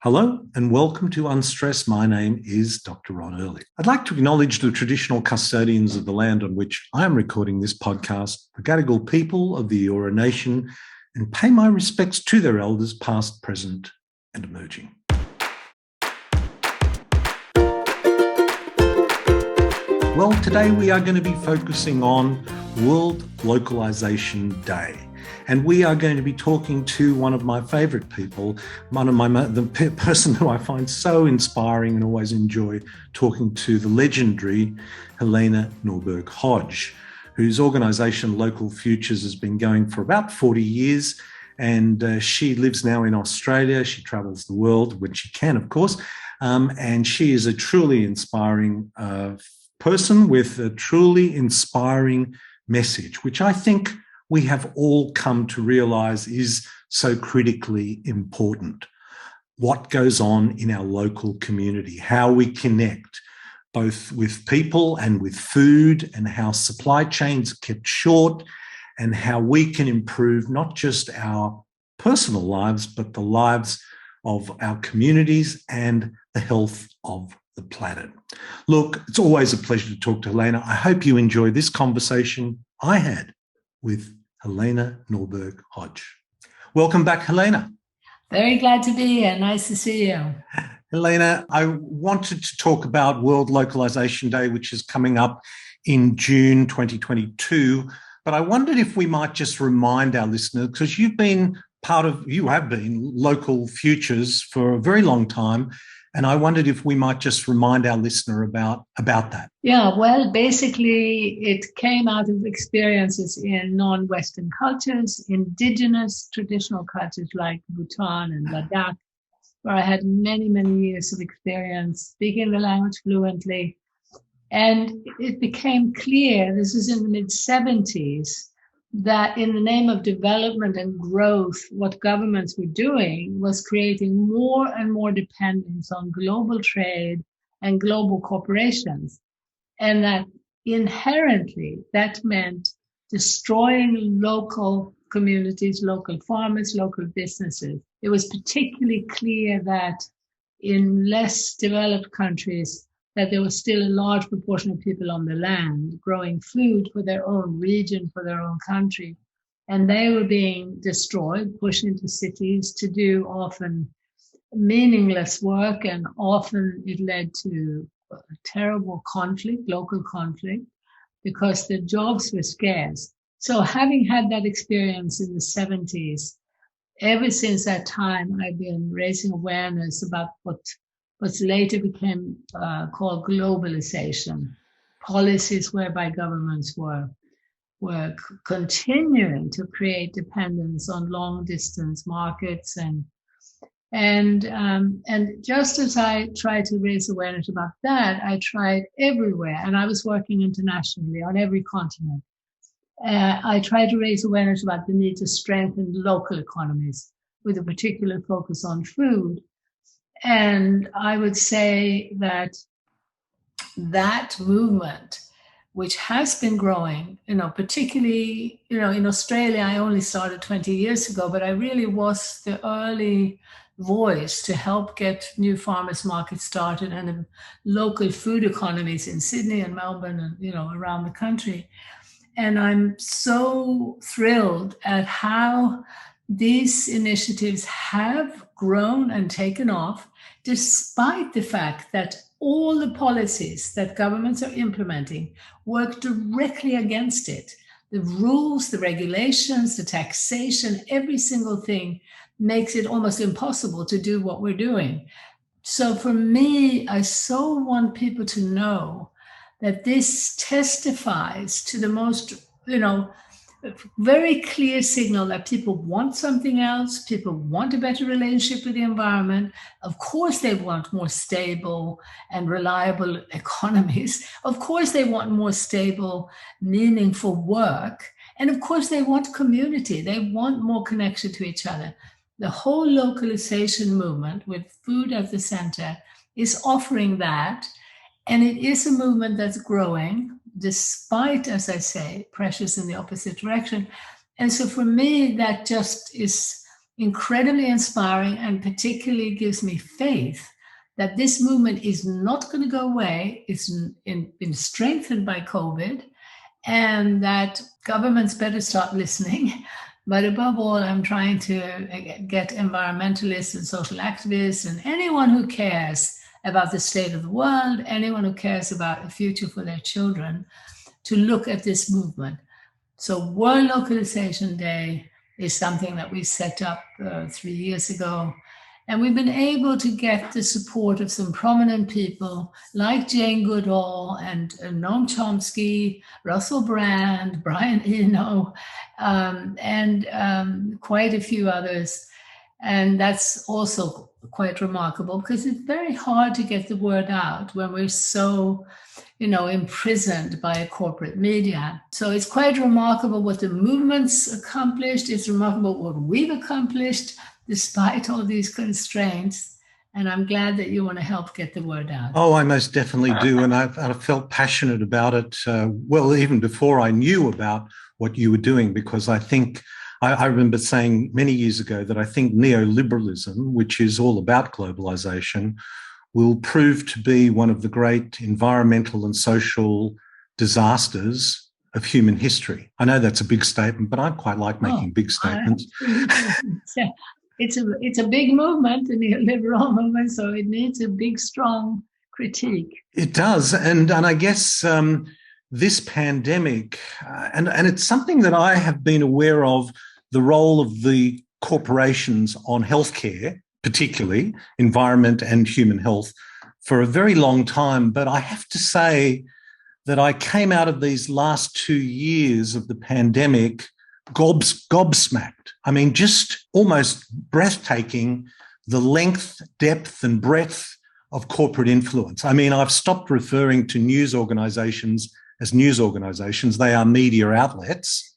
Hello and welcome to Unstress. My name is Dr. Ron Ehrlich. I'd like to acknowledge the traditional custodians of the land on which I am recording this podcast, the Gadigal people of the Eora Nation, and pay my respects to their elders past, present and emerging. Well, today we are going to be focusing on World Localisation Day. And we are going to be talking to one of my favourite people, the person who I find so inspiring and always enjoy talking to, the legendary Helena Norberg-Hodge, whose organisation Local Futures has been going for about 40 years. And she lives now in Australia. She travels the world when she can, of course. And she is a truly inspiring person with a truly inspiring message, which I think we have all come to realise is so critically important. What goes on in our local community, how we connect both with people and with food, and how supply chains are kept short, and how we can improve not just our personal lives, but the lives of our communities and the health of the planet. Look, it's always a pleasure to talk to Helena. I hope you enjoy this conversation I had with Helena Norberg-Hodge. Welcome back, Helena. Very glad to be here. Nice to see you. Helena, I wanted to talk about World Localisation Day, which is coming up in June 2022. But I wondered if we might just remind our listeners, because you have been Local Futures for a very long time. And I wondered if we might just remind our listener about that. Yeah, well, basically, it came out of experiences in non-Western cultures, indigenous traditional cultures like Bhutan and Ladakh, where I had many, many years of experience speaking the language fluently. And it became clear, this is in the mid-70s, that in the name of development and growth, what governments were doing was creating more and more dependence on global trade and global corporations. And that inherently, that meant destroying local communities, local farmers, local businesses. It was particularly clear that in less developed countries, that there was still a large proportion of people on the land growing food for their own region, for their own country. And they were being destroyed, pushed into cities to do often meaningless work. And often it led to terrible conflict, local conflict, because the jobs were scarce. So having had that experience in the 70s, ever since that time, I've been raising awareness about what later became called globalization, policies whereby governments were continuing to create dependence on long distance markets, and just as I tried to raise awareness about that, I tried everywhere, and I was working internationally on every continent. I tried to raise awareness about the need to strengthen local economies with a particular focus on food. And I would say that movement, which has been growing, particularly, in Australia, I only started 20 years ago, but I really was the early voice to help get new farmers markets started and local food economies in Sydney and Melbourne and, around the country. And I'm so thrilled at how these initiatives have grown and taken off, despite the fact that all the policies that governments are implementing work directly against it. The rules, the regulations, the taxation, every single thing makes it almost impossible to do what we're doing. So for me, I so want people to know that this testifies to the most, very clear signal that people want something else. People want a better relationship with the environment. Of course, they want more stable and reliable economies. Of course, they want more stable, meaningful work. And of course, they want community. They want more connection to each other. The whole localization movement with food at the center is offering that. And it is a movement that's growing, despite, as I say, pressures in the opposite direction. And so for me, that just is incredibly inspiring, and particularly gives me faith that this movement is not going to go away. It's been strengthened by COVID, and that governments better start listening. But above all, I'm trying to get environmentalists and social activists and anyone who cares about the state of the world, anyone who cares about a future for their children, to look at this movement. So World Localization Day is something that we set up 3 years ago. And we've been able to get the support of some prominent people like Jane Goodall and Noam Chomsky, Russell Brand, Brian Eno, and quite a few others. And that's also quite remarkable because it's very hard to get the word out when we're so, imprisoned by corporate media. So it's quite remarkable what the movement's accomplished. It's remarkable what we've accomplished despite all these constraints. And I'm glad that you want to help get the word out. Oh, I most definitely do. And I've felt passionate about it, even before I knew about what you were doing, because I think, I remember saying many years ago that I think neoliberalism, which is all about globalization, will prove to be one of the great environmental and social disasters of human history. I know that's a big statement, but I quite like making big statements. It's a big movement, the neoliberal movement, so it needs a big, strong critique. It does. And I guess this pandemic, and it's something that I have been aware of, the role of the corporations on healthcare, particularly environment and human health, for a very long time. But I have to say that I came out of these last 2 years of the pandemic gobsmacked. I mean, just almost breathtaking, the length, depth, and breadth of corporate influence. I mean, I've stopped referring to news organizations as news organizations. They are media outlets.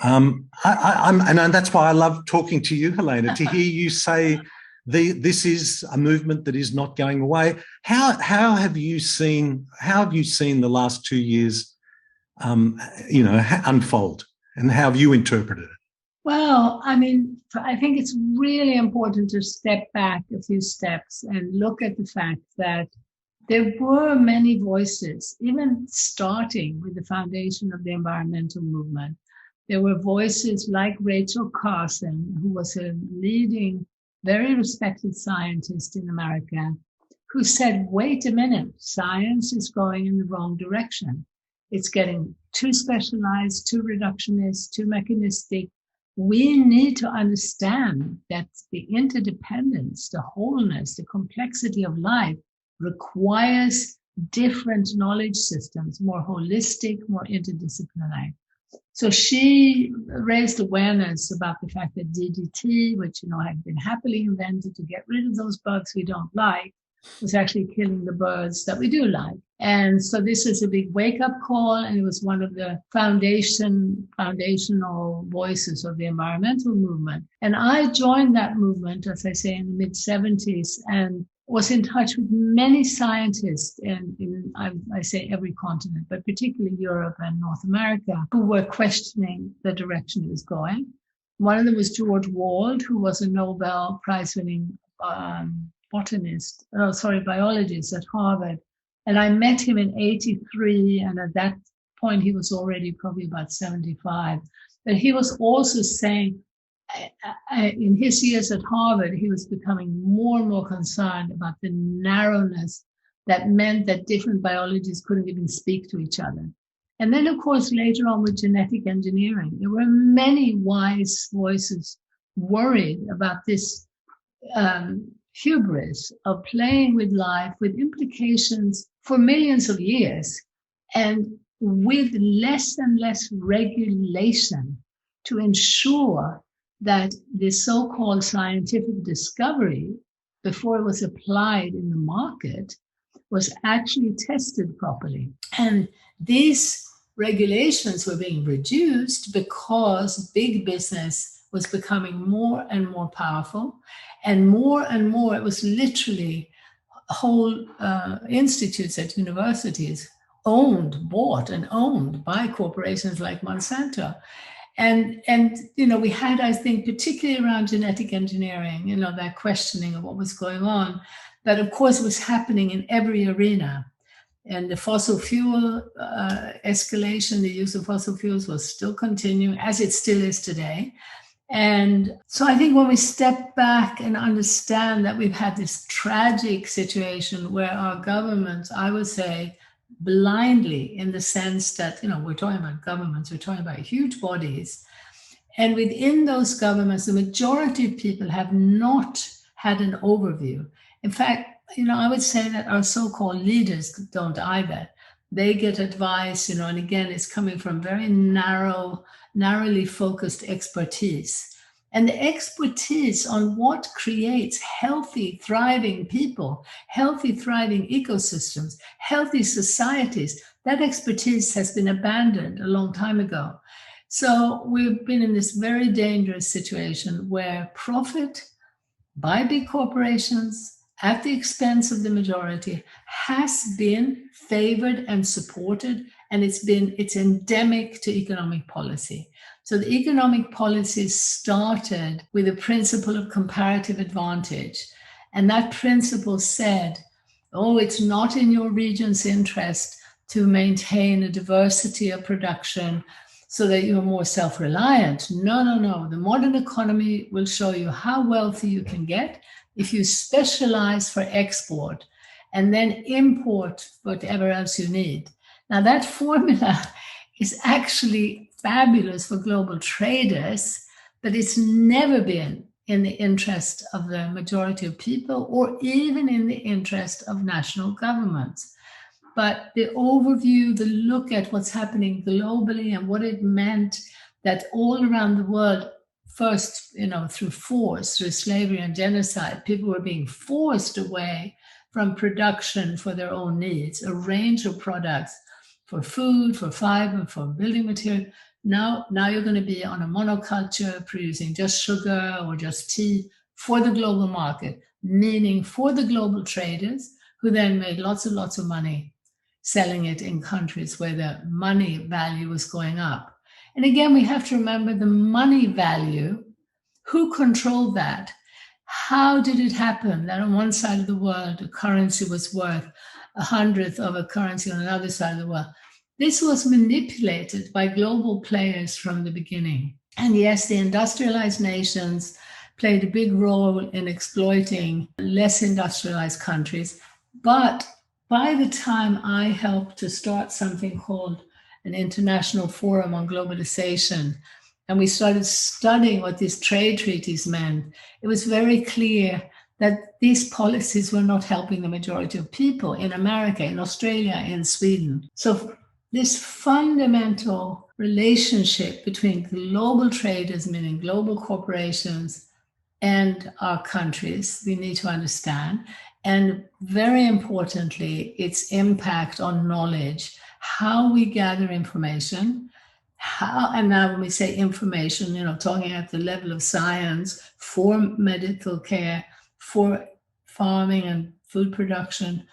And that's why I love talking to you, Helena, to hear you say this is a movement that is not going away. How have you seen the last 2 years, unfold, and how have you interpreted it? Well, I mean, I think it's really important to step back a few steps and look at the fact that there were many voices, even starting with the foundation of the environmental movement. There were voices like Rachel Carson, who was a leading, very respected scientist in America, who said, wait a minute, science is going in the wrong direction. It's getting too specialized, too reductionist, too mechanistic. We need to understand that the interdependence, the wholeness, the complexity of life requires different knowledge systems, more holistic, more interdisciplinary. So she raised awareness about the fact that DDT, which, had been happily invented to get rid of those bugs we don't like, was actually killing the birds that we do like. And so this is a big wake-up call, and it was one of the foundational voices of the environmental movement. And I joined that movement, as I say, in the mid-70s, and was in touch with many scientists in I say every continent, but particularly Europe and North America, who were questioning the direction it was going. One of them was George Wald, who was a Nobel Prize-winning biologist at Harvard. And I met him in 1983, and at that point he was already probably about 75. But he was also saying, in his years at Harvard, he was becoming more and more concerned about the narrowness that meant that different biologists couldn't even speak to each other. And then, of course, later on with genetic engineering, there were many wise voices worried about this hubris of playing with life with implications for millions of years, and with less and less regulation to ensure that the so-called scientific discovery, before it was applied in the market, was actually tested properly. And these regulations were being reduced because big business was becoming more and more powerful, and more, it was literally whole institutes at universities bought and owned by corporations like Monsanto. And we had, I think, particularly around genetic engineering, that questioning of what was going on, that of course was happening in every arena. And the fossil fuel escalation, the use of fossil fuels was still continuing, as it still is today. And so I think when we step back and understand that we've had this tragic situation where our governments, I would say, blindly, in the sense that, we're talking about governments, we're talking about huge bodies. And within those governments, the majority of people have not had an overview. In fact, I would say that our so-called leaders don't either. They get advice, and again, it's coming from very narrowly focused expertise. And the expertise on what creates healthy, thriving people, healthy, thriving ecosystems, healthy societies, that expertise has been abandoned a long time ago. So we've been in this very dangerous situation where profit by big corporations at the expense of the majority has been favored and supported, and it's endemic to economic policy. So the economic policy started with a principle of comparative advantage. And that principle said, it's not in your region's interest to maintain a diversity of production so that you're more self-reliant. No. The modern economy will show you how wealthy you can get if you specialize for export and then import whatever else you need. Now, that formula is actually fabulous for global traders, but it's never been in the interest of the majority of people or even in the interest of national governments. But the overview, the look at what's happening globally and what it meant that all around the world, first, through force, through slavery and genocide, people were being forced away from production for their own needs, a range of products for food, for fiber, for building material. Now you're going to be on a monoculture producing just sugar or just tea for the global market, meaning for the global traders who then made lots of money selling it in countries where the money value was going up. And again, we have to remember the money value. Who controlled that? How did it happen that on one side of the world, a currency was worth 100th of a currency on another side of the world? This was manipulated by global players from the beginning. And yes, the industrialized nations played a big role in exploiting less industrialized countries. But by the time I helped to start something called an International Forum on Globalization, and we started studying what these trade treaties meant, it was very clear that these policies were not helping the majority of people in America, in Australia, in Sweden. So this fundamental relationship between global traders, meaning global corporations, and our countries, we need to understand. And very importantly, its impact on knowledge, how we gather information, and now when we say information, talking at the level of science for medical care, for farming and food production,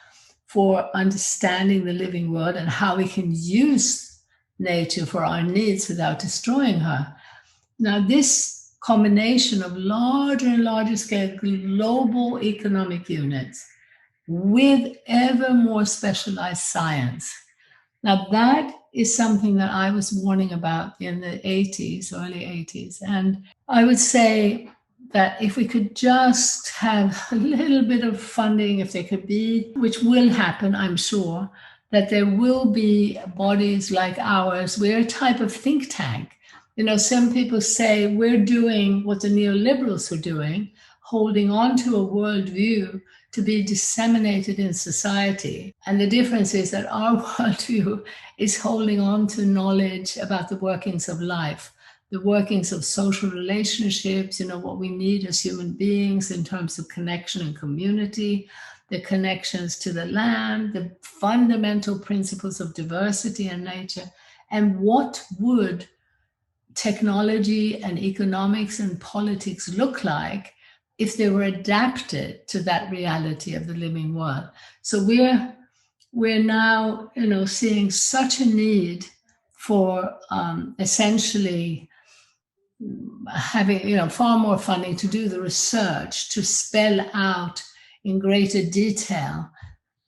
for understanding the living world and how we can use nature for our needs without destroying her. Now, this combination of larger and larger scale global economic units with ever more specialized science. Now, that is something that I was warning about in the 80s, early 80s. And I would say that if we could just have a little bit of funding, if there could be, which will happen, I'm sure, that there will be bodies like ours. We're a type of think tank. Some people say we're doing what the neoliberals are doing, holding on to a worldview to be disseminated in society. And the difference is that our worldview is holding on to knowledge about the workings of life, the workings of social relationships, what we need as human beings in terms of connection and community, the connections to the land, the fundamental principles of diversity and nature, and what would technology and economics and politics look like if they were adapted to that reality of the living world. So we're now, seeing such a need for essentially having, far more funding to do the research, to spell out in greater detail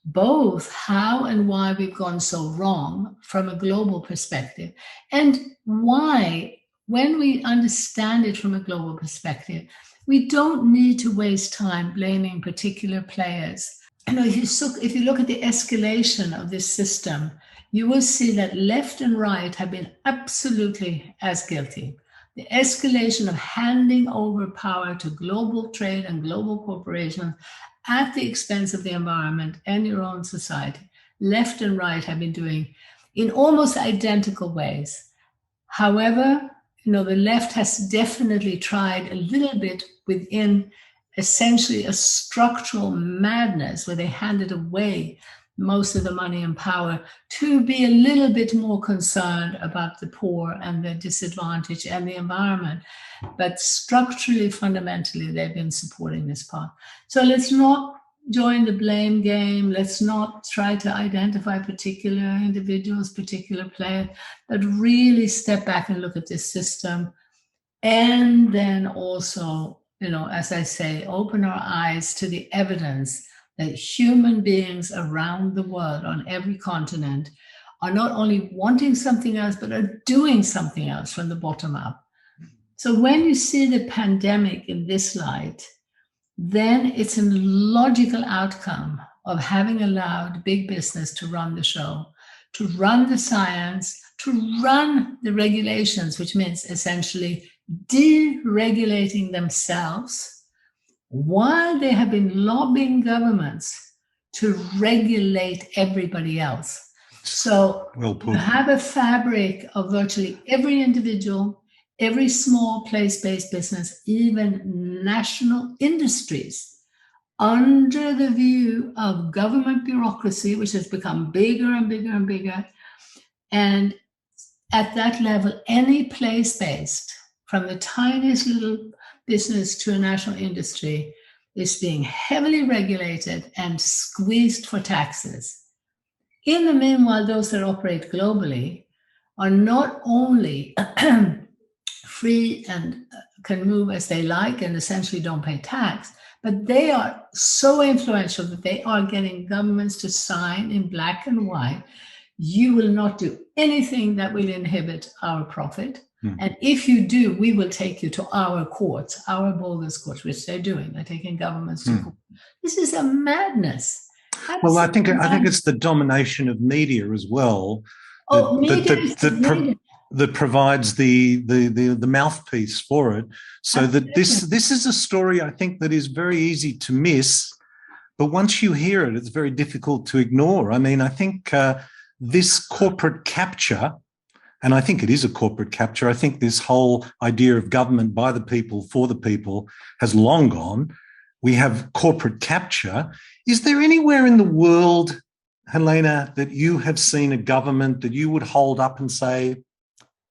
both how and why we've gone so wrong from a global perspective, and why, when we understand it from a global perspective, we don't need to waste time blaming particular players. If you look at the escalation of this system, you will see that left and right have been absolutely as guilty. The escalation of handing over power to global trade and global corporations at the expense of the environment and your own society, left and right have been doing in almost identical ways. However, the left has definitely tried a little bit within essentially a structural madness where they handed away most of the money and power to be a little bit more concerned about the poor and the disadvantaged and the environment. But structurally, fundamentally, they've been supporting this path. So let's not join the blame game. Let's not try to identify particular individuals, particular players, but really step back and look at this system. And then also, as I say, open our eyes to the evidence that human beings around the world on every continent are not only wanting something else, but are doing something else from the bottom up. So when you see the pandemic in this light, then it's a logical outcome of having allowed big business to run the show, to run the science, to run the regulations, which means essentially deregulating themselves, while they have been lobbying governments to regulate everybody else. So you have a fabric of virtually every individual, every small place-based business, even national industries, under the view of government bureaucracy, which has become bigger and bigger and bigger. And at that level, any place-based, from the tiniest little business to a national industry, is being heavily regulated and squeezed for taxes. In the meanwhile, those that operate globally are not only free and can move as they like and essentially don't pay tax, but they are so influential that they are getting governments to sign in black and white, you will not do anything that will inhibit our profit. And if you do, we will take you to our courts, our bogus courts, which they're doing. They're taking governments to court. This is a madness. Well, I think it's the domination of media as well that provides the mouthpiece for it. So that this is a story, I think, that is very easy to miss, but once you hear it, it's very difficult to ignore. I mean, I think this corporate capture, and I think it is a corporate capture. I think this whole idea of government by the people, for the people, has long gone. We have corporate capture. Is there anywhere in the world, Helena, that you have seen a government that you would hold up and say,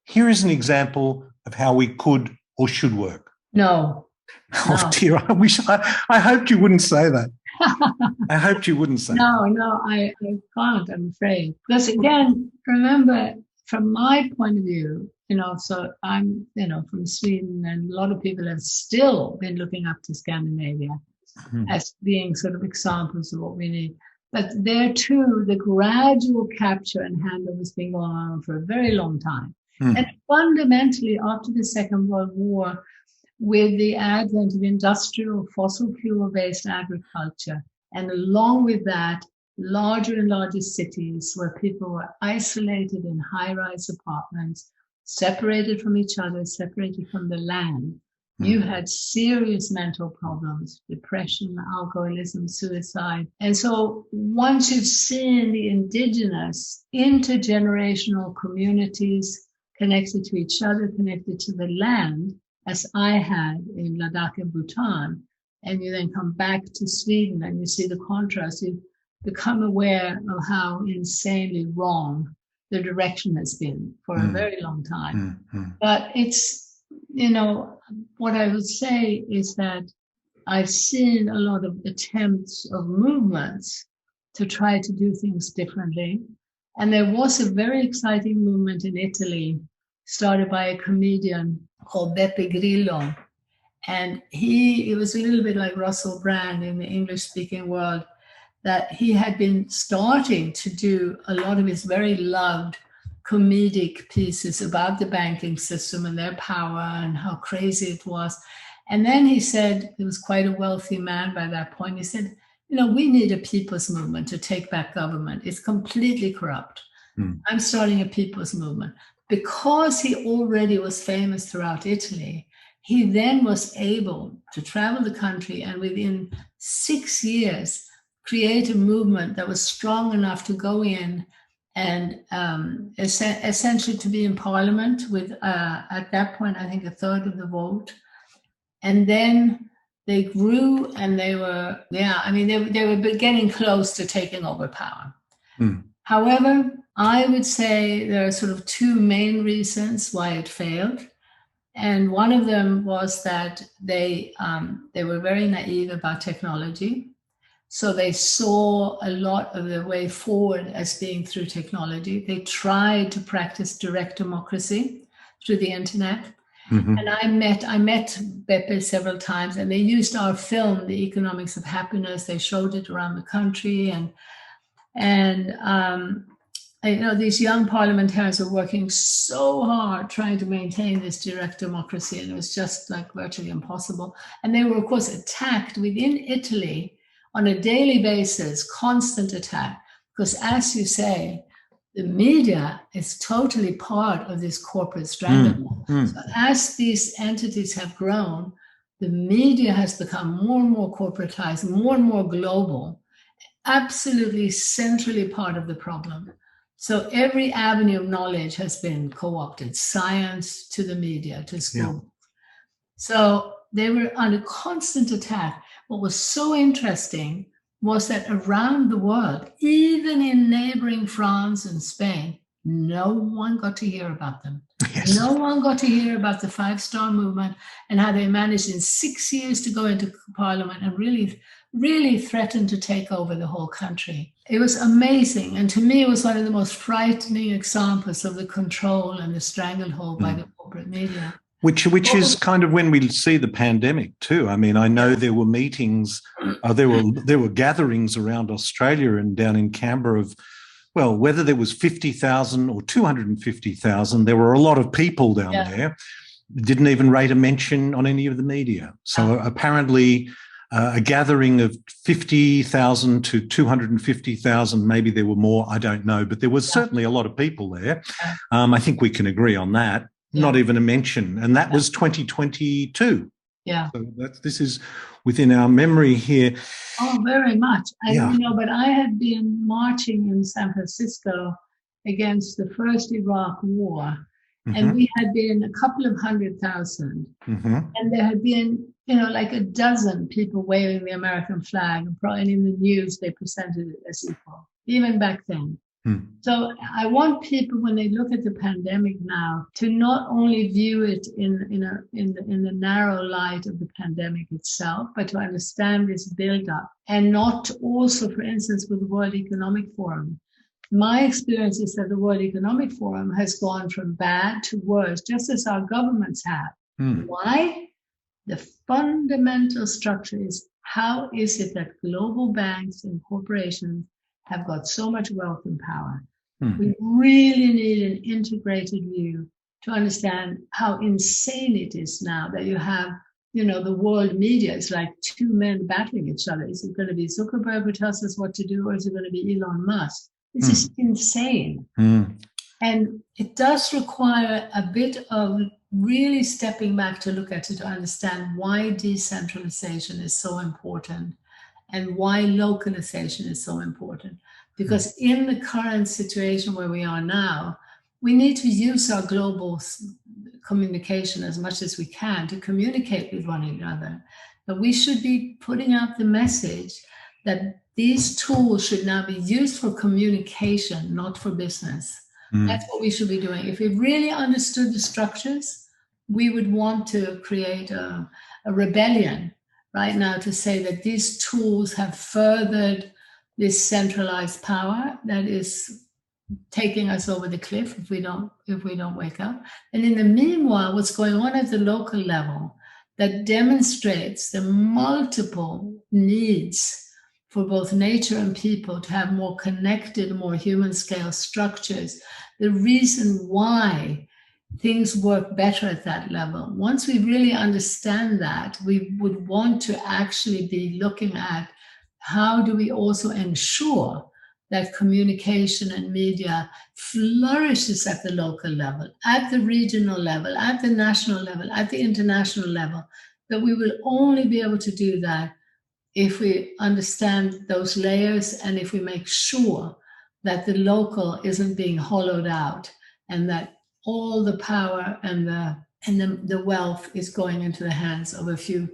here is an example of how we could or should work? No. Oh, dear, I hoped you wouldn't say that. I hoped you wouldn't say that. No, I can't, I'm afraid. Because again, remember, from my point of view, so I'm, from Sweden, and a lot of people have still been looking up to Scandinavia as being sort of examples of what we need. But there too, the gradual capture and handover has been going on for a very long time. And fundamentally, after the Second World War, with the advent of industrial fossil fuel-based agriculture, and along with that, larger and larger cities where people were isolated in high-rise apartments, separated from each other, separated from the land. You had serious mental problems, depression, alcoholism, suicide. And so once you've seen the indigenous intergenerational communities connected to each other, connected to the land, as I had in Ladakh and Bhutan, and you then come back to Sweden and you see the contrast, you become aware of how insanely wrong the direction has been for a very long time. But it's, what I would say is that I've seen a lot of attempts of movements to try to do things differently. And there was a very exciting movement in Italy started by a comedian called Beppe Grillo. And it was a little bit like Russell Brand in the English-speaking world, that he had been starting to do a lot of his very loved comedic pieces about the banking system and their power and how crazy it was. And then he said, he was quite a wealthy man by that point, he said, we need a people's movement to take back government. It's completely corrupt. I'm starting a people's movement. Because he already was famous throughout Italy, he then was able to travel the country and within 6 years create a movement that was strong enough to go in and essentially to be in parliament with, at that point, I think 1/3 of the vote. And then they grew and they were getting close to taking over power. However, I would say there are sort of two main reasons why it failed. And one of them was that they were very naive about technology. So they saw a lot of the way forward as being through technology. They tried to practice direct democracy through the internet. And I met Beppe several times, and they used our film, The Economics of Happiness. They showed it around the country, and these young parliamentarians were working so hard trying to maintain this direct democracy, and it was just like virtually impossible. And they were, of course, attacked within Italy on a daily basis, constant attack, because as you say, the media is totally part of this corporate stranglehold. So as these entities have grown, the media has become more and more corporatized, more and more global, absolutely centrally part of the problem. So every avenue of knowledge has been co-opted, science to the media, to school. Yeah. So they were under constant attack. What was so interesting was that around the world, even in neighboring France and Spain, no one got to hear about them. Yes. No one got to hear about the 5-star movement and how they managed in 6 years to go into parliament and really threatened to take over the whole country. It was amazing. And to me, it was one of the most frightening examples of the control and the stranglehold by the corporate media. Which is kind of when we see the pandemic too. I mean, I know there were meetings, there were gatherings around Australia and down in Canberra of, well, whether there was 50,000 or 250,000, there were a lot of people down there. Didn't even rate a mention on any of the media. So apparently a gathering of 50,000 to 250,000, maybe there were more, I don't know, but there was certainly a lot of people there. I think we can agree on that. Not even a mention. And that was 2022. Yeah. So this is within our memory here. Oh, very much. But I had been marching in San Francisco against the first Iraq War. And we had been a couple of 100,000. And there had been, like a dozen people waving the American flag. And probably in the news, they presented it as equal, even back then. So I want people, when they look at the pandemic now, to not only view it in the narrow light of the pandemic itself, but to understand this build-up, and not also, for instance, with the World Economic Forum. My experience is that the World Economic Forum has gone from bad to worse, just as our governments have. Why? The fundamental structure is, how is it that global banks and corporations have got so much wealth and power? We really need an integrated view to understand how insane it is now that you have, the world media is like two men battling each other. Is it going to be Zuckerberg who tells us what to do, or is it going to be Elon Musk? This is insane. And it does require a bit of really stepping back to look at it, to understand why decentralization is so important and why localization is so important. Because in the current situation where we are now, we need to use our global communication as much as we can to communicate with one another. But we should be putting out the message that these tools should now be used for communication, not for business. That's what we should be doing. If we really understood the structures, we would want to create a rebellion right now to say that these tools have furthered this centralized power that is taking us over the cliff if we don't wake up. And in the meanwhile, what's going on at the local level that demonstrates the multiple needs for both nature and people to have more connected, more human scale structures, the reason why things work better at that level. Once we really understand that, we would want to actually be looking at how do we also ensure that communication and media flourishes at the local level, at the regional level, at the national level, at the international level, that we will only be able to do that if we understand those layers and if we make sure that the local isn't being hollowed out and that all the power and the wealth is going into the hands of a few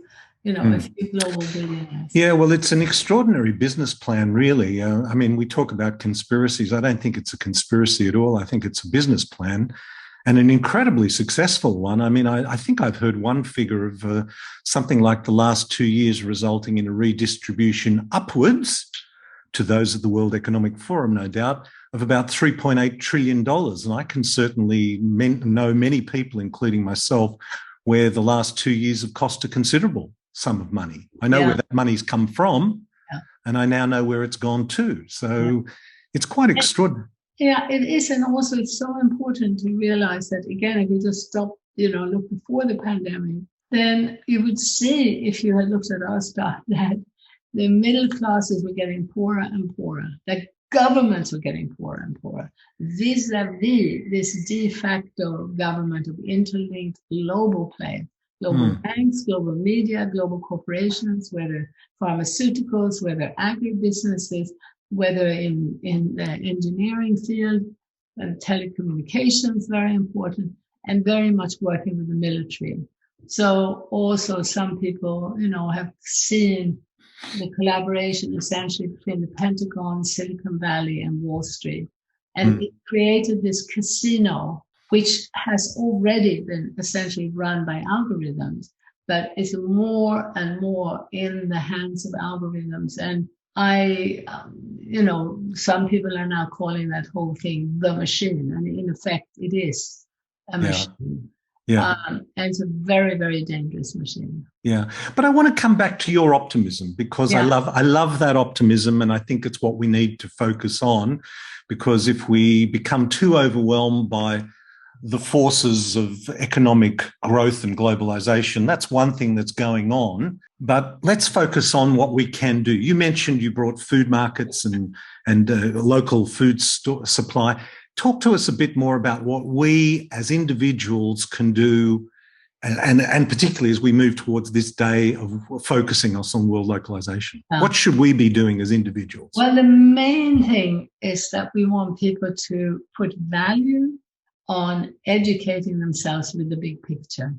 global billionaires. Yeah, well, it's an extraordinary business plan, really. I mean, we talk about conspiracies. I don't think it's a conspiracy at all. I think it's a business plan and an incredibly successful one. I mean, I think I've heard one figure of something like the last 2 years resulting in a redistribution upwards to those of the World Economic Forum, no doubt, of about $3.8 trillion. And I can certainly know many people, including myself, where the last 2 years have cost a considerable sum of money. I know where that money's come from, and I now know where it's gone to. So it's quite extraordinary. Yeah, it is. And also it's so important to realize that, again, if you just stop, look before the pandemic, then you would see, if you had looked at our stuff, that the middle classes were getting poorer and poorer. That governments were getting poorer and poorer. Vis-a-vis this de facto government of interlinked global play, global banks, global media, global corporations, whether pharmaceuticals, whether agribusinesses, whether in the engineering field, telecommunications, very important, and very much working with the military. So also some people, have seen the collaboration essentially between the Pentagon, Silicon Valley, and Wall Street. And it created this casino, which has already been essentially run by algorithms, but is more and more in the hands of algorithms. And some people are now calling that whole thing the machine. And in effect, it is a machine. Yeah. And it's a very, very dangerous machine. Yeah. But I want to come back to your optimism because I love that optimism. And I think it's what we need to focus on, because if we become too overwhelmed by the forces of economic growth and globalization, that's one thing that's going on. But let's focus on what we can do. You mentioned you brought food markets and local food supply. Talk to us a bit more about what we as individuals can do, and particularly as we move towards this day of focusing us on world localization. What should we be doing as individuals? Well, the main thing is that we want people to put value on educating themselves with the big picture.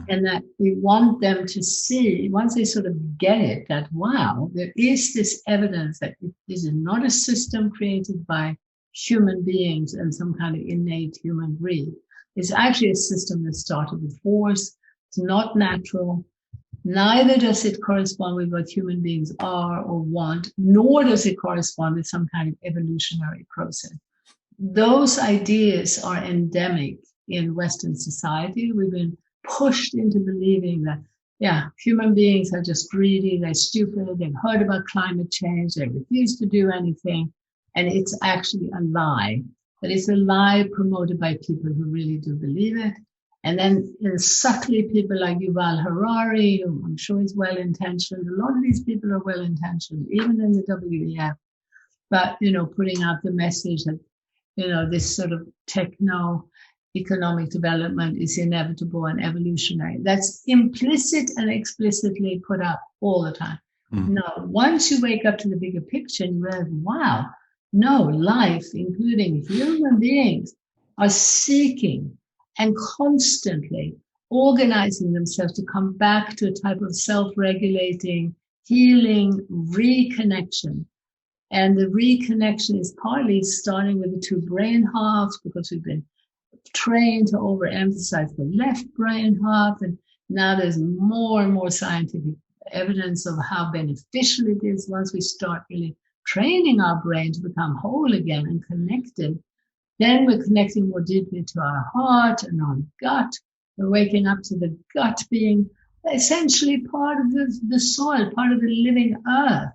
And that we want them to see, once they sort of get it, that, wow, there is this evidence that this is not a system created by human beings and some kind of innate human greed. It's actually a system that started with force. It's not natural. Neither does it correspond with what human beings are or want, nor does it correspond with some kind of evolutionary process. Those ideas are endemic in Western society. We've been pushed into believing that, human beings are just greedy, they're stupid, they've heard about climate change, they refuse to do anything. And it's actually a lie. But it's a lie promoted by people who really do believe it. And then subtly people like Yuval Harari, who I'm sure is well-intentioned. A lot of these people are well-intentioned, even in the WEF. But, putting out the message that, this sort of techno-economic development is inevitable and evolutionary. That's implicit and explicitly put up all the time. No, once you wake up to the bigger picture and you realize, wow, no, life, including human beings, are seeking and constantly organizing themselves to come back to a type of self-regulating, healing, reconnection. And the reconnection is partly starting with the two brain halves, because we've been trained to overemphasize the left brain half. And now there's more and more scientific evidence of how beneficial it is once we start really training our brain to become whole again and connected Then we're connecting more deeply to our heart and our gut. We're waking up to the gut being essentially part of the soil, part of the living earth.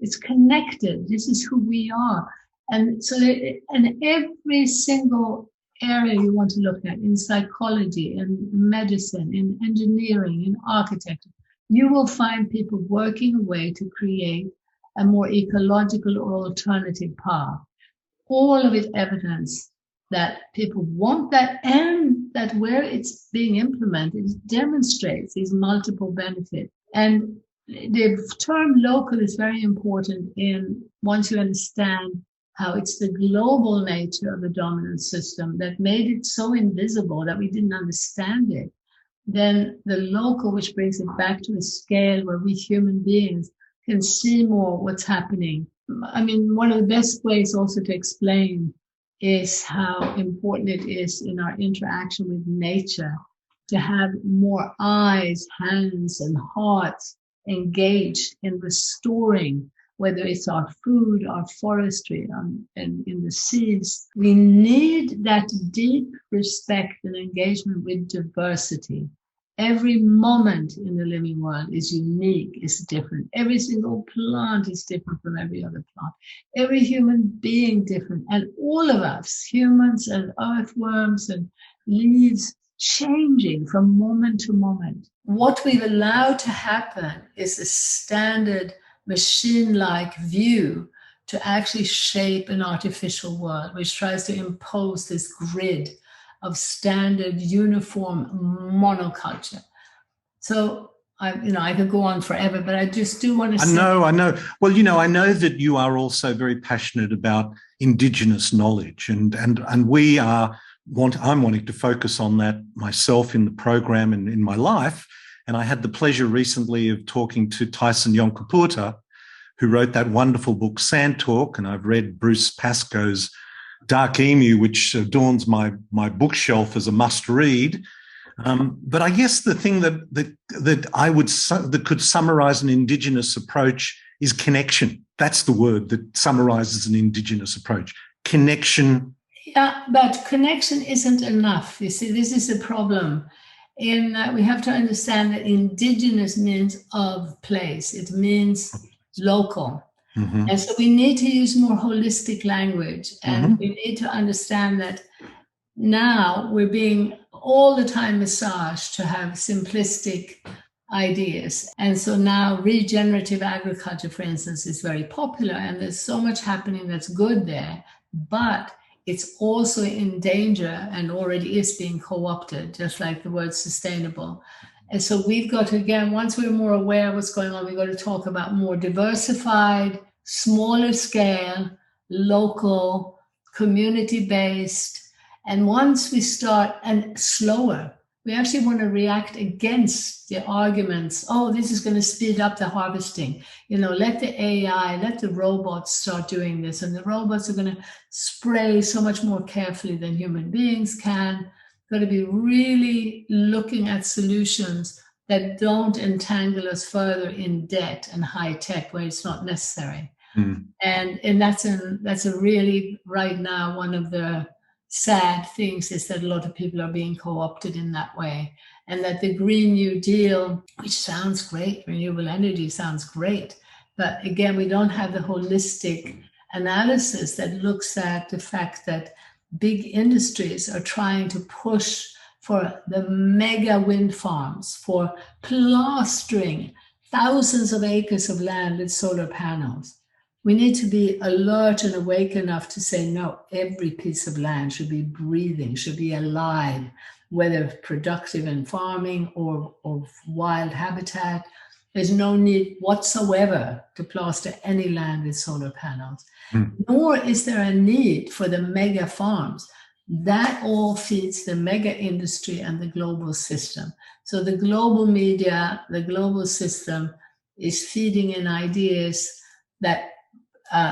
It's connected. This is who we are. And so, and every single area you want to look at in psychology, in medicine, in engineering, in architecture, you will find people working away to create a more ecological or alternative path. All of it evidence that people want that, and that where it's being implemented, it demonstrates these multiple benefits. And the term local is very important once you understand how it's the global nature of the dominant system that made it so invisible that we didn't understand it. Then the local, which brings it back to a scale where we human beings can see more what's happening. I mean, one of the best ways also to explain is how important it is in our interaction with nature to have more eyes, hands, and hearts engaged in restoring, whether it's our food, our forestry, and in the seas. We need that deep respect and engagement with diversity. Every moment in the living world is unique, is different. Every single plant is different from every other plant. Every human being different. And all of us, humans and earthworms and leaves, changing from moment to moment. What we've allowed to happen is a standard machine-like view to actually shape an artificial world, which tries to impose this grid of standard, uniform monoculture. So I could go on forever, but I just do want to say. I know. Well, I know that you are also very passionate about Indigenous knowledge, and I'm wanting to focus on that myself in the program and in my life. And I had the pleasure recently of talking to Tyson Yonkaporta, who wrote that wonderful book, Sand Talk, and I've read Bruce Pascoe's Dark Emu, which adorns my bookshelf as a must-read. But I guess the thing that could summarize an Indigenous approach is connection. That's the word that summarizes an Indigenous approach. Connection. Yeah, but connection isn't enough. You see, this is a problem. In we have to understand that Indigenous means of place. It means local. Mm-hmm. And so we need to use more holistic language, and we need to understand that now we're being all the time massaged to have simplistic ideas. And so now regenerative agriculture, for instance, is very popular, and there's so much happening that's good there, but it's also in danger and already is being co-opted, just like the word sustainable. And so we've got to, again, once we're more aware of what's going on, we've got to talk about more diversified, smaller scale, local, community-based. And once we start, and slower, we actually want to react against the arguments. Oh, this is going to speed up the harvesting. Let the AI, let the robots start doing this. And the robots are going to spray so much more carefully than human beings can. Got to be really looking at solutions that don't entangle us further in debt and high tech where it's not necessary. And that's a really, right now, one of the sad things is that a lot of people are being co-opted in that way. And that the Green New Deal, which sounds great, renewable energy sounds great, but again, we don't have the holistic analysis that looks at the fact that big industries are trying to push for the mega wind farms, for plastering thousands of acres of land with solar panels. We need to be alert and awake enough to say, no, every piece of land should be breathing, should be alive, whether productive in farming or wild habitat. There's no need whatsoever to plaster any land with solar panels. Nor is there a need for the mega farms. That all feeds the mega industry and the global system. So the global media, the global system is feeding in ideas that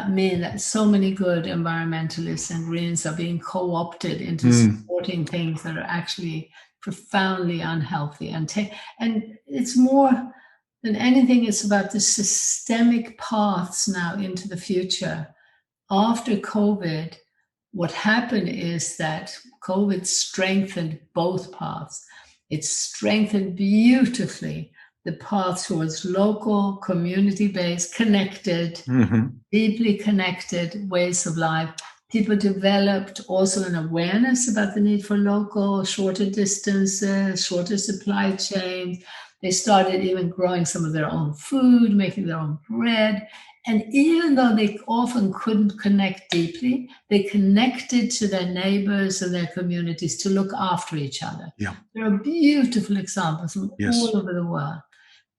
mean that so many good environmentalists and Greens are being co-opted into supporting things that are actually profoundly unhealthy. And it's more than anything, it's about the systemic paths now into the future. After COVID, what happened is that COVID strengthened both paths. It strengthened beautifully the path towards local, community-based, connected, deeply connected ways of life. People developed also an awareness about the need for local, shorter distances, shorter supply chains. They started even growing some of their own food, making their own bread. And even though they often couldn't connect deeply, they connected to their neighbors and their communities to look after each other. Yeah. There are beautiful examples from Yes. all over the world.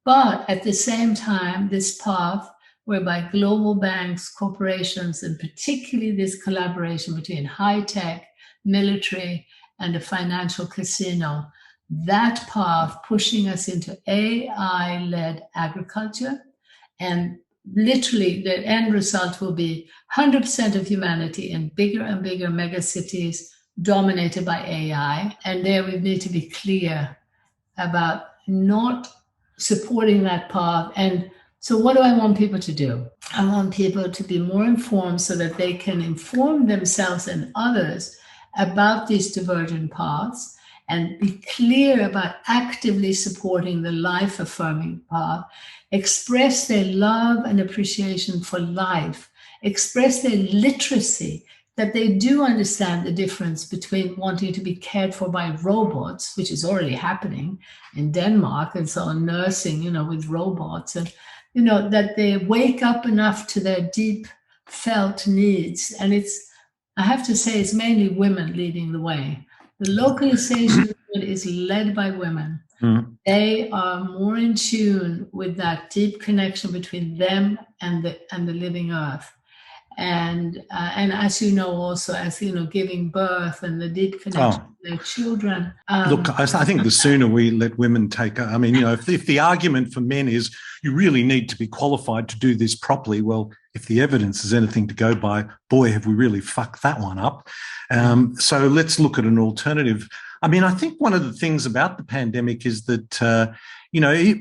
But at the same time, this path whereby global banks, corporations, and particularly this collaboration between high tech, military, and a financial casino, that path pushing us into AI-led agriculture. And literally the end result will be 100% of humanity in bigger and bigger mega cities dominated by AI. And there we need to be clear about not supporting that path. And so what do I want people to do? I want people to be more informed so that they can inform themselves and others about these divergent paths and be clear about actively supporting the life-affirming path, express their love and appreciation for life, express their literacy, that they do understand the difference between wanting to be cared for by robots, which is already happening in Denmark, and so on, nursing, with robots, and, that they wake up enough to their deep felt needs. And I have to say, it's mainly women leading the way. The localization is led by women. They are more in tune with that deep connection between them and the living earth. And as you know, also as giving birth and the deep connection to their children. Look, I think the sooner we let women take, if the argument for men is you really need to be qualified to do this properly, well, if the evidence is anything to go by, boy, have we really fucked that one up. So let's look at an alternative. I mean, I think one of the things about the pandemic is that,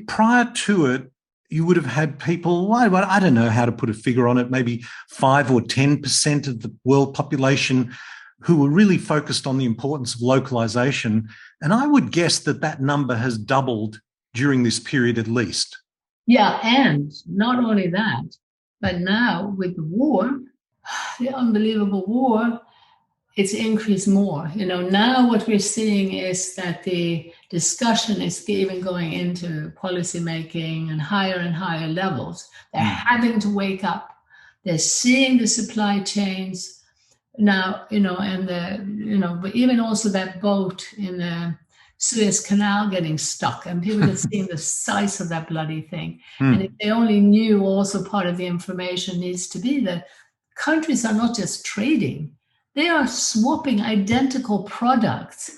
prior to it, you would have had people, I don't know how to put a figure on it, maybe 5 or 10% of the world population who were really focused on the importance of localization. And I would guess that number has doubled during this period at least. Yeah, and not only that, but now with the war, the unbelievable war, it's increased more. Now what we're seeing is that the discussion is even going into policy making and higher levels. They're having to wake up. They're seeing the supply chains now, and but even also that boat in the Suez Canal getting stuck, and people are seeing the size of that bloody thing. And if they only knew, also part of the information needs to be that countries are not just trading. They are swapping identical products,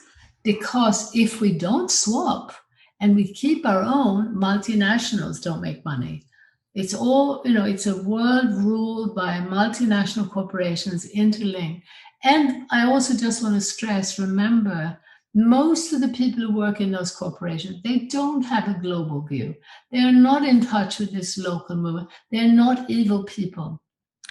because if we don't swap and we keep our own, multinationals don't make money. It's all, it's a world ruled by multinational corporations, interlinked. And I also just want to stress, remember, most of the people who work in those corporations, they don't have a global view. They are not in touch with this local movement. They're not evil people.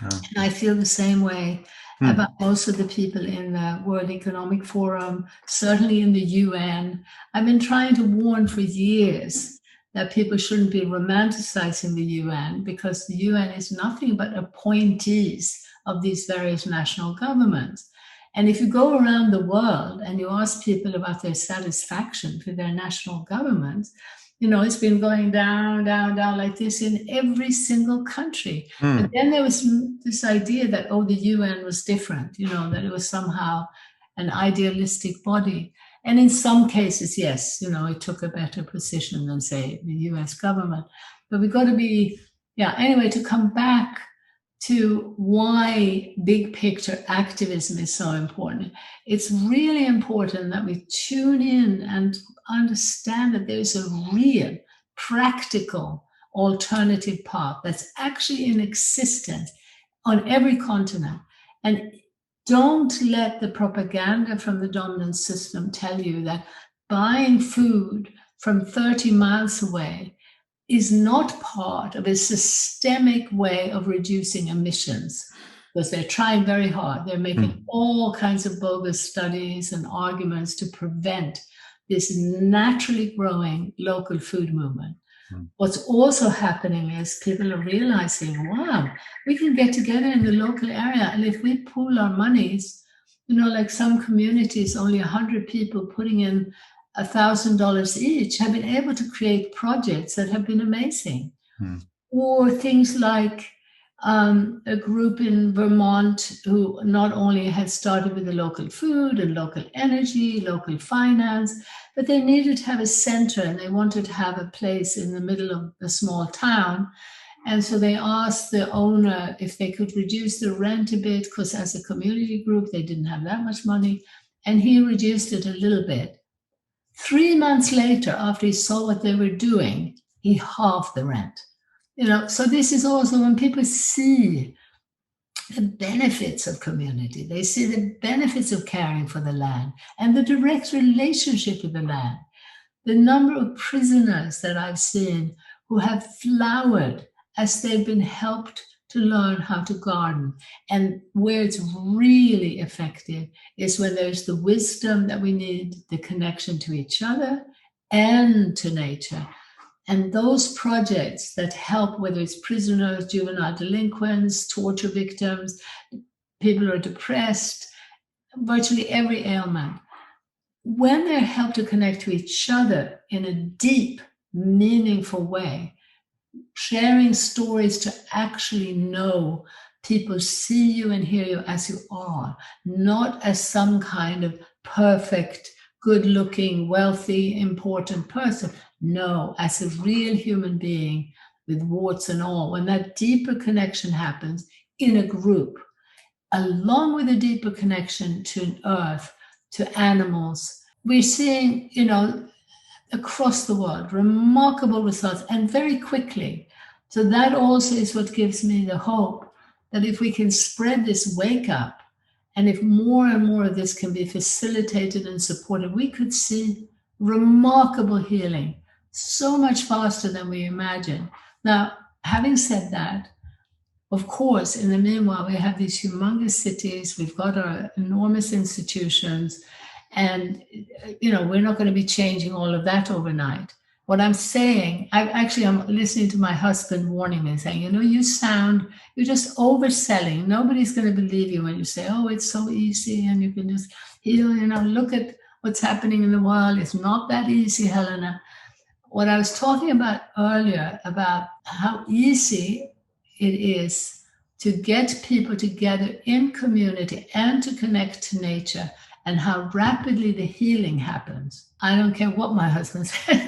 Oh. And I feel the same way about most of the people in the World Economic Forum, certainly in the UN. I've been trying to warn for years that people shouldn't be romanticizing the UN, because the UN is nothing but appointees of these various national governments. And if you go around the world and you ask people about their satisfaction with their national governments, it's been going down, down, down like this in every single country. But then there was this idea that, the UN was different, that it was somehow an idealistic body. And in some cases, yes, it took a better position than, say, the US government. But we've got to be, anyway, to come back to why big picture activism is so important. It's really important that we tune in and understand that there is a real, practical alternative path that's actually in existence on every continent. And don't let the propaganda from the dominant system tell you that buying food from 30 miles away is not part of a systemic way of reducing emissions. because they're trying very hard. They're making all kinds of bogus studies and arguments to prevent this naturally growing local food movement. What's also happening is people are realizing, wow, we can get together in the local area. And if we pool our monies, like some communities, only 100 people putting in $1,000 each have been able to create projects that have been amazing. Or things like a group in Vermont who not only had started with the local food and local energy, local finance, but they needed to have a center and they wanted to have a place in the middle of a small town. And so they asked the owner if they could reduce the rent a bit, because as a community group, they didn't have that much money. And he reduced it a little bit. 3 months later, after he saw what they were doing, he halved the rent. So this is also when people see the benefits of community, they see the benefits of caring for the land and the direct relationship with the land. The number of prisoners that I've seen who have flowered as they've been helped to learn how to garden. And where it's really effective is when there's the wisdom that we need, the connection to each other and to nature. And those projects that help, whether it's prisoners, juvenile delinquents, torture victims, people who are depressed, virtually every ailment, when they're helped to connect to each other in a deep, meaningful way, sharing stories to actually know people see you and hear you as you are, not as some kind of perfect, good-looking, wealthy, important person. No, as a real human being with warts and all. When that deeper connection happens in a group, along with a deeper connection to earth, to animals, we're seeing, across the world, remarkable results and very quickly. So that also is what gives me the hope that if we can spread this wake up, and if more and more of this can be facilitated and supported, we could see remarkable healing so much faster than we imagine. Now, having said that, of course, in the meanwhile, we have these humongous cities, we've got our enormous institutions, and we're not going to be changing all of that overnight. What I'm saying, I'm listening to my husband warning me, saying, you're just overselling. Nobody's going to believe you when you say, oh, it's so easy and you can just heal. Look at what's happening in the world. It's not that easy, Helena. What I was talking about earlier, about how easy it is to get people together in community and to connect to nature, and how rapidly the healing happens. I don't care what my husband said.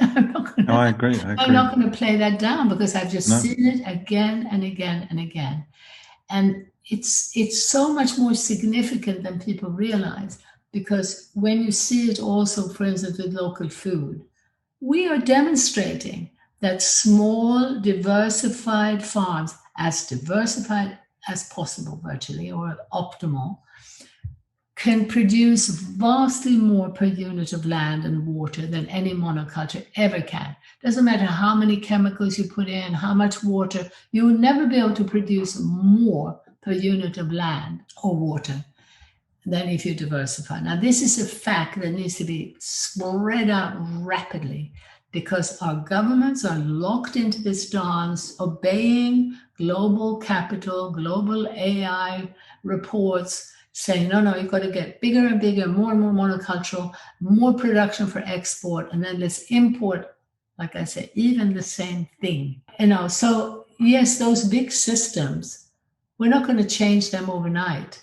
I agree. I'm not going to play that down, because I've just seen it again and again and again. And it's so much more significant than people realize, because when you see it also, for instance, with local food, we are demonstrating that small, diversified farms, as diversified as possible virtually, or optimal, can produce vastly more per unit of land and water than any monoculture ever can. Doesn't matter how many chemicals you put in, how much water, you will never be able to produce more per unit of land or water than if you diversify. Now, this is a fact that needs to be spread out rapidly, because our governments are locked into this dance, obeying global capital, global AI reports, saying, no, you've got to get bigger and bigger, more and more monocultural, more production for export, and then let's import, like I said, even the same thing. So yes, those big systems, we're not going to change them overnight.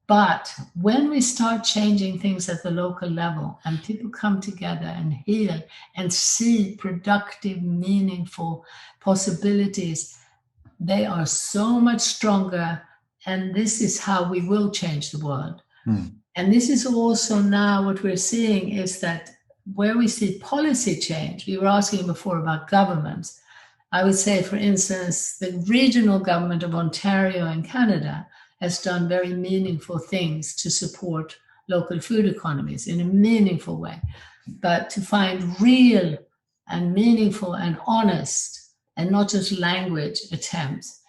But when we start changing things at the local level and people come together and heal and see productive, meaningful possibilities, they are so much stronger. And this is how we will change the world. And this is also now what we're seeing, is that where we see policy change, we were asking before about governments. I would say, for instance, the regional government of Ontario in Canada has done very meaningful things to support local food economies in a meaningful way. But to find real and meaningful and honest, and not just language attempts,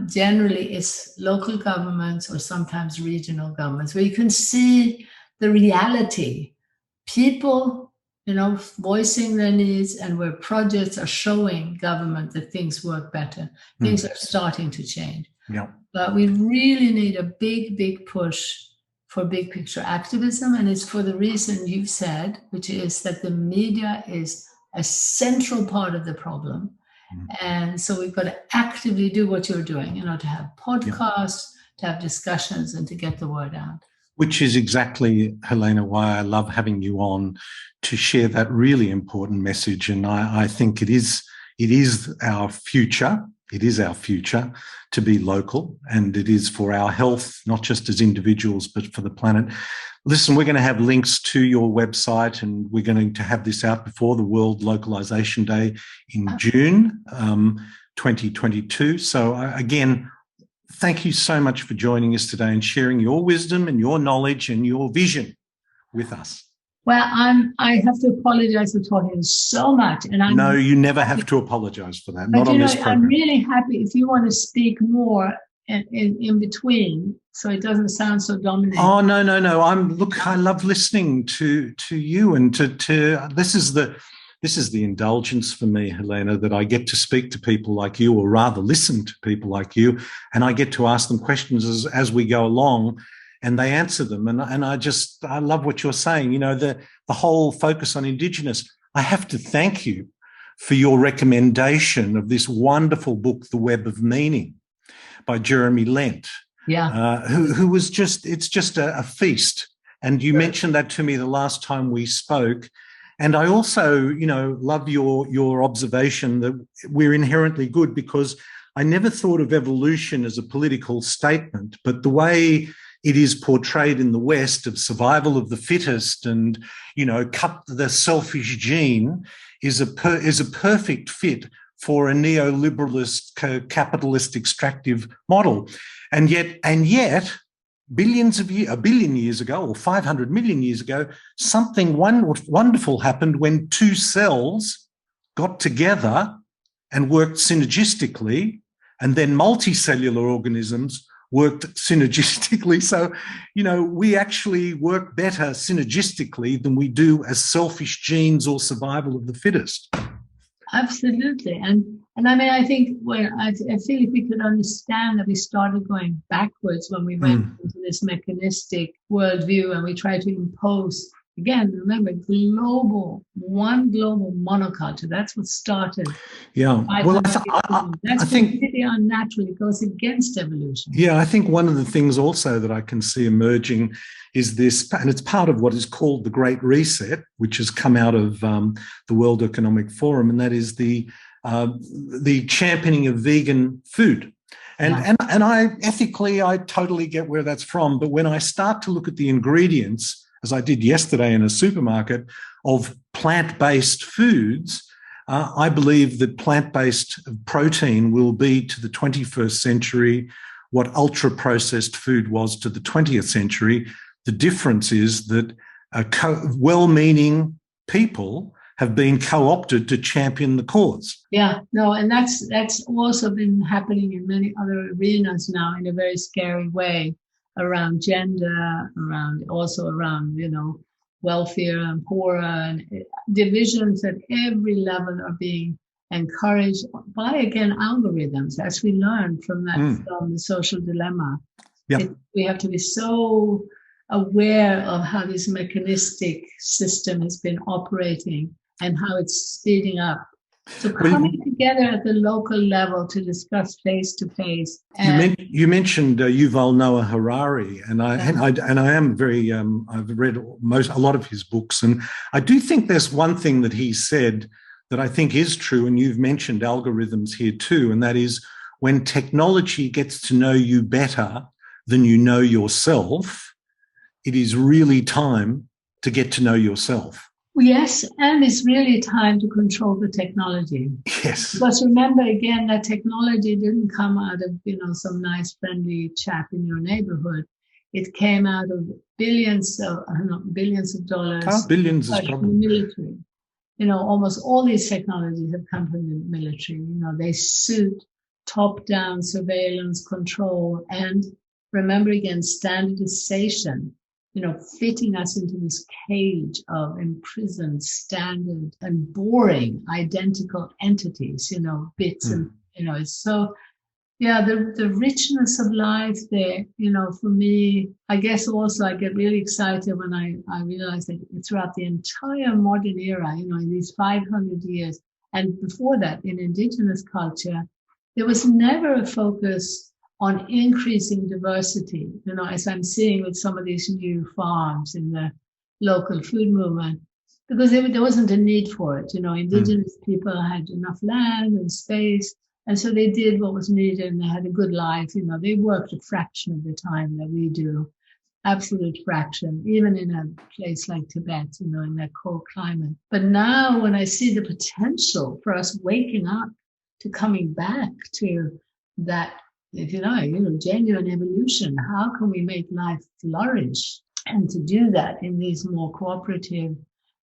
generally it's local governments or sometimes regional governments where you can see the reality. People, voicing their needs, and where projects are showing government that things work better. Things are starting to change. Yeah. But we really need a big, big push for big picture activism. And it's for the reason you've said, which is that the media is a central part of the problem. And so we've got to actively do what you're doing, to have podcasts, to have discussions, and to get the word out. Which is exactly, Helena, why I love having you on to share that really important message. And I think it is our future. It is our future to be local, and it is for our health, not just as individuals, but for the planet. Listen, we're going to have links to your website, and we're going to have this out before the World Localisation Day in June 2022. So again, thank you so much for joining us today and sharing your wisdom and your knowledge and your vision with us. Well, I have to apologize for talking so much. And No, you never have to apologize for that. Not on this program. I'm really happy if you want to speak more in between, so it doesn't sound so dominating. Oh, no. I love listening to you, and to this is the indulgence for me, Helena, that I get to speak to people like you, or rather listen to people like you, and I get to ask them questions as we go along, and they answer them. And I love what you're saying. The whole focus on Indigenous. I have to thank you for your recommendation of this wonderful book, The Web of Meaning, by Jeremy Lent. Yeah. Who was it's just a feast. And you mentioned that to me the last time we spoke. And I also, love your observation that we're inherently good, because I never thought of evolution as a political statement, but the way it is portrayed in the West of survival of the fittest and, cut the selfish gene is a perfect fit for a neoliberalist capitalist extractive model. And yet, a billion years ago, or 500 million years ago, something wonderful happened when two cells got together and worked synergistically, and then multicellular organisms worked synergistically. So, we actually work better synergistically than we do as selfish genes or survival of the fittest. Absolutely. And I mean, I think I feel if we could understand that we started going backwards when we went into this mechanistic worldview, and we tried to impose, again, remember, one global monoculture. That's what started. Yeah. Well, I think completely unnatural. It goes against evolution. Yeah, I think one of the things also that I can see emerging is this, and it's part of what is called the Great Reset, which has come out of the World Economic Forum, and that is the championing of vegan food. And I ethically, I totally get where that's from. But when I start to look at the ingredients, as I did yesterday in a supermarket, of plant-based foods, I believe that plant-based protein will be to the 21st century what ultra-processed food was to the 20th century. The difference is that well-meaning people have been co-opted to champion the cause. Yeah, no, and that's also been happening in many other arenas now in a very scary way, around gender, around wealthier and poorer, and divisions at every level are being encouraged by, again, algorithms, as we learned from that film, The Social Dilemma. Yeah. We have to be so aware of how this mechanistic system has been operating and how it's speeding up. So coming together at the local level to discuss face to face. You mentioned Yuval Noah Harari, and I am very. I've read a lot of his books, and I do think there's one thing that he said that I think is true, and you've mentioned algorithms here too, and that is when technology gets to know you better than you know yourself, it is really time to get to know yourself. Yes, and it's really time to control the technology. Yes. Because remember, again, that technology didn't come out of, some nice, friendly chap in your neighborhood. It came out of billions of dollars. Billions is from the military. Almost all these technologies have come from the military. They suit top-down surveillance, control, and remember again, standardization, fitting us into this cage of imprisoned, standard, and boring identical entities, bits and, it's so, yeah, the richness of life there, for me, I guess also I get really excited when I realize that throughout the entire modern era, in these 500 years, and before that in indigenous culture, there was never a focus on increasing diversity, as I'm seeing with some of these new farms in the local food movement, because there wasn't a need for it. Indigenous people had enough land and space, and so they did what was needed and they had a good life. They worked a fraction of the time that we do, absolute fraction, even in a place like Tibet, in that cold climate. But now when I see the potential for us waking up to coming back to that, genuine evolution, how can we make life flourish? And to do that in these more cooperative,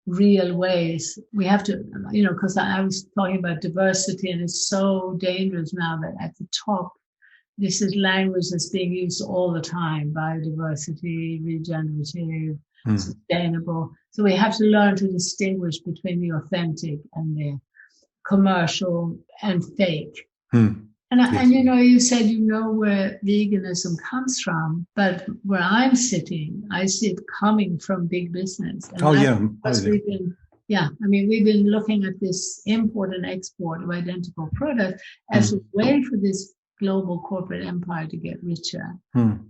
real ways, we have to, because I was talking about diversity, and it's so dangerous now that at the top, this is language that's being used all the time: biodiversity, regenerative, sustainable. So we have to learn to distinguish between the authentic and the commercial and fake. And you said where veganism comes from, but where I'm sitting, I see it coming from big business. And we've been looking at this import and export of identical products as a way for this global corporate empire to get richer.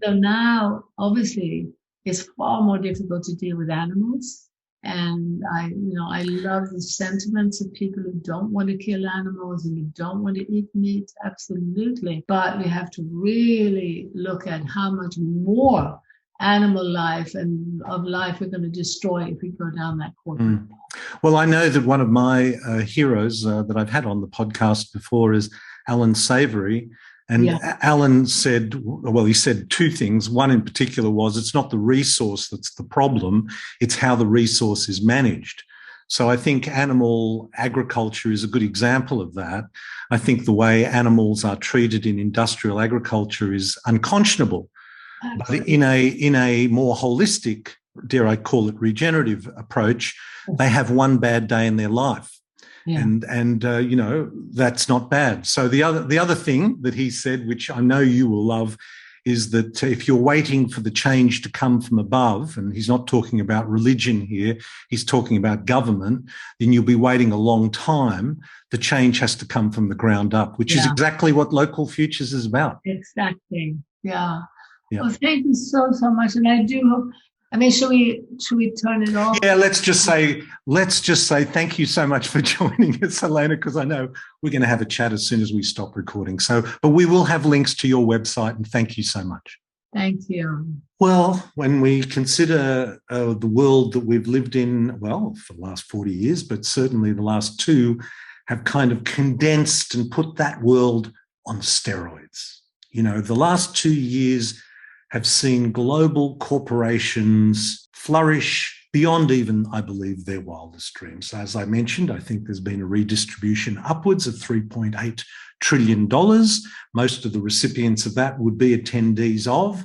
So now, obviously, it's far more difficult to deal with animals. And I love the sentiments of people who don't want to kill animals and who don't want to eat meat, absolutely. But we have to really look at how much more animal life and of life we're going to destroy if we go down that corporate path. Well, I know that one of my heroes that I've had on the podcast before is Alan Savory. And Alan said, he said two things. One in particular was, it's not the resource that's the problem, it's how the resource is managed. So I think animal agriculture is a good example of that. I think the way animals are treated in industrial agriculture is unconscionable. Absolutely. But in a more holistic, dare I call it, regenerative approach, they have one bad day in their life. Yeah. And that's not bad. So the other thing that he said, which I know you will love, is that if you're waiting for the change to come from above, and he's not talking about religion here, he's talking about government, then you'll be waiting a long time. The change has to come from the ground up, which is exactly what Local Futures is about. Exactly. Yeah. Well, thank you so much. And I do hope, should we turn it off? Yeah, let's just say thank you so much for joining us, Helena, because I know we're going to have a chat as soon as we stop recording. But we will have links to your website, and thank you so much. Thank you. Well, when we consider the world that we've lived in, for the last 40 years, but certainly the last two have kind of condensed and put that world on steroids. The last 2 years have seen global corporations flourish beyond even, I believe, their wildest dreams. As I mentioned, I think there's been a redistribution upwards of $3.8 trillion. Most of the recipients of that would be attendees of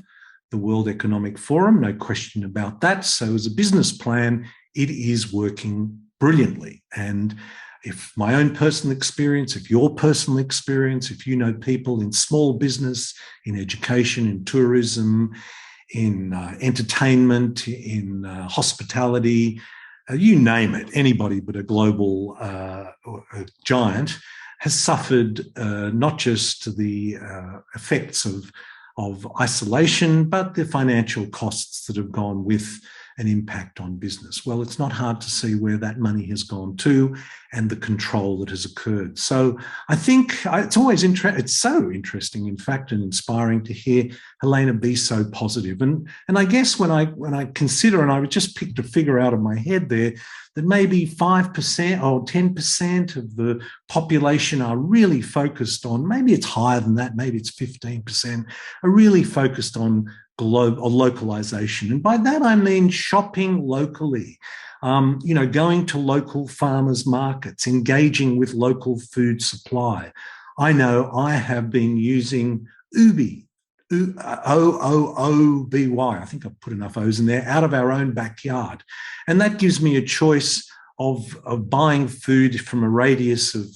the World Economic Forum, no question about that. So as a business plan, it is working brilliantly. And if my own personal experience, if your personal experience, if you know people in small business, in education, in tourism, in entertainment, in hospitality, you name it, anybody but a global giant has suffered not just the effects of isolation, but the financial costs that have gone with an impact on business. Well, it's not hard to see where that money has gone to and the control that has occurred. So I think it's always it's so interesting, in fact, and inspiring to hear Helena be so positive. And I guess when I consider, and I would just pick a figure out of my head there, that maybe 5% or 10% of the population are really focused on, maybe it's higher than that, maybe it's 15%, are really focused on localization. And by that, I mean shopping locally, going to local farmers markets, engaging with local food supply, I know I have been using Ubi, OOOBY, I think I've put enough O's in there, out of our own backyard. And that gives me a choice of buying food from a radius of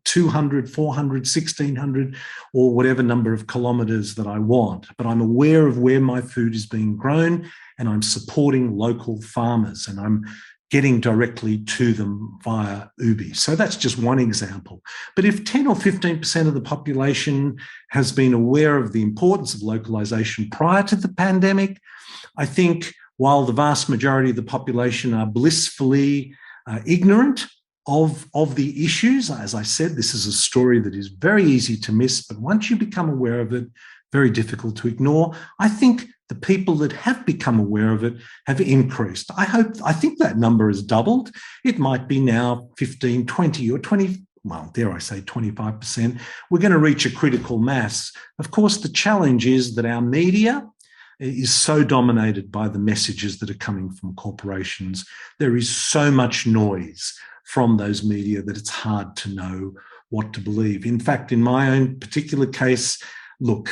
200, 400, 1,600, or whatever number of kilometres that I want. But I'm aware of where my food is being grown, and I'm supporting local farmers, and I'm getting directly to them via Ubi. So that's just one example. But if 10 or 15% of the population has been aware of the importance of localization prior to the pandemic, I think while the vast majority of the population are blissfully ignorant of the issues, as I said, this is a story that is very easy to miss, but once you become aware of it, very difficult to ignore. I think the people that have become aware of it have increased. I think that number has doubled. It might be now 15, 20 or 20, well, dare I say 25%. We're going to reach a critical mass. Of course, the challenge is that our media is so dominated by the messages that are coming from corporations. There is so much noise from those media that it's hard to know what to believe. In fact, in my own particular case, look,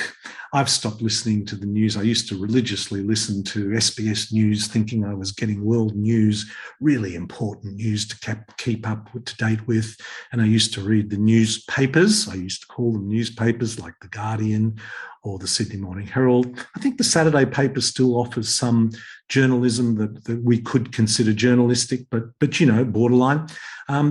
I've stopped listening to the news. I used to religiously listen to SBS News, thinking I was getting world news, really important news to keep up to date with. And I used to read the newspapers. I used to call them newspapers, like The Guardian or the Sydney Morning Herald. I think the Saturday paper still offers some journalism that we could consider journalistic, but borderline.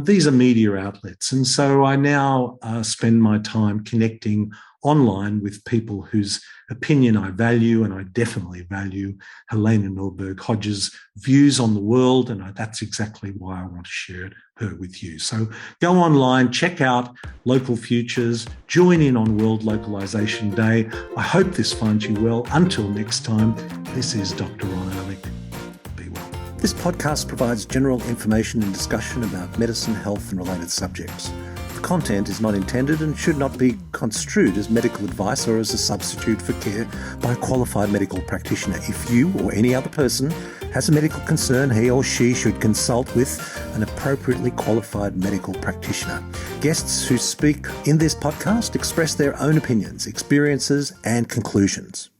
These are media outlets. And so I now spend my time connecting online with people whose opinion I value, and I definitely value Helena Norberg-Hodge's views on the world, and that's exactly why I want to share her with you. So go online, check out Local Futures, join in on World Localisation Day. I hope this finds you well. Until next time, this is Dr. Ron Ehrlich. Be well. This podcast provides general information and discussion about medicine, health and related subjects. The content is not intended and should not be construed as medical advice or as a substitute for care by a qualified medical practitioner. If you or any other person has a medical concern, he or she should consult with an appropriately qualified medical practitioner. Guests who speak in this podcast express their own opinions, experiences and conclusions.